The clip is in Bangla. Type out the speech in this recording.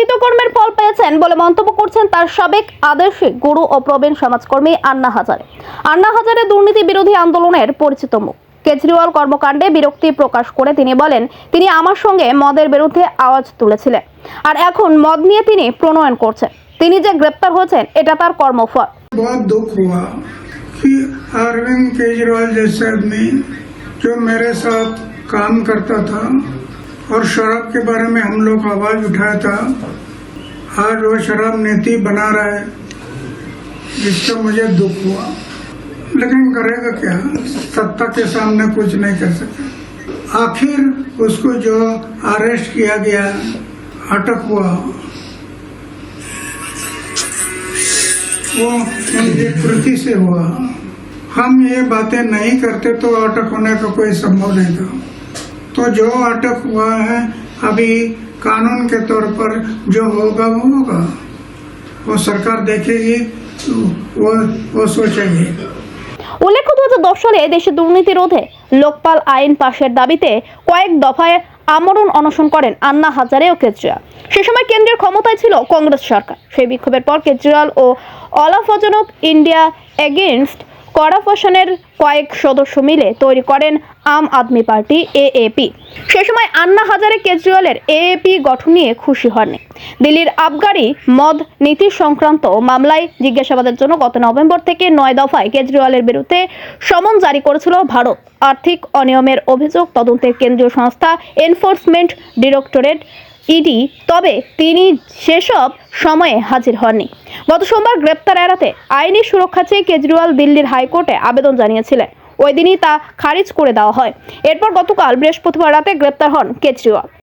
কৃতকর্মের ফল পেয়েছেন বলে মন্তব্য করছেন তার সাবেক আদর্শিক গুরু ও প্রবীণ সমাজকর্মী আন্না হাজারে। আন্না হাজারে দুর্নীতি বিরোধী আন্দোলনের পরিচিত মুখ। কেজরিওয়াল কর্মকাণ্ডে বিরক্তি প্রকাশ করে তিনি বলেন, তিনি আমার সঙ্গে মদের বিরুদ্ধে আওয়াজ তুলেছিলেন, আর এখন মদ নিয়ে তিনি প্রণয়ন করছেন। তিনি যে গ্রেপ্তার হয়েছেন এটা তার কর্মফল। बहुत दुख हुआ कि अरविंद केजरीवाल जैसे आदमी जो मेरे साथ काम करता था और शराब के बारे में हम लोग आवाज उठाया था, आज वो शराब नीति बना रहा है, जिससे मुझे दुख हुआ। लेकिन करेगा क्या, सत्ता के सामने कुछ नहीं कर सके। आखिर उसको जो अरेस्ट किया गया, अटक हुआ, वो उनकी कृति से हुआ। हम ये बातें नहीं करते तो अटक होने का कोई संभव नहीं था। तो जो अटक हुआ है, अभी कानून के तौर पर जो होगा वो होगा, वो सरकार देखेगी, वो सोचेगी। উল্লেখ্য 2010 সালে দেশে দুর্নীতি রোধে লোকপাল আইন পাশের দাবিতে কয়েক দফায় আমরণ অনশন করেন আন্না হাজারে ও কেজরিওয়াল। সে সময় কেন্দ্রের ক্ষমতায় ছিল কংগ্রেস সরকার। সেই বিক্ষোভের পর কেজরিওয়াল ও অলাফজন অফ ইন্ডিয়া এগেইনস্ট করাপশনের কয়েক সদস্য মিলে তৈরি করেন আম আদমি পার্টি এএপি। সে সময় আন্না হাজারে কেজরিওয়ালের এএপি গঠন নিয়ে খুশি হননি। দিল্লির আবগারি মদ নীতি সংক্রান্ত মামলায় জিজ্ঞাসাবাদের জন্য গত নভেম্বর থেকে 9 দফায় কেজরিওয়ালের বিরুদ্ধে সমন জারি করেছিল ভারত। আর্থিক অনিয়মের অভিযোগ তদন্তের কেন্দ্রীয় সংস্থা এনফোর্সমেন্ট ডিরেক্টরেট ইডি, তবে তিনি সেসব সময়ে হাজির হননি। গত সোমবার গ্রেপ্তার এড়াতে আইনি সুরক্ষা চেয়ে কেজরিওয়াল দিল্লির হাইকোর্টে আবেদন জানিয়েছিলেন। ওই দিনই তা খারিজ করে দেওয়া হয়। এরপর গতকাল বৃহস্পতিবার রাতে গ্রেপ্তার হন কেজরিওয়াল।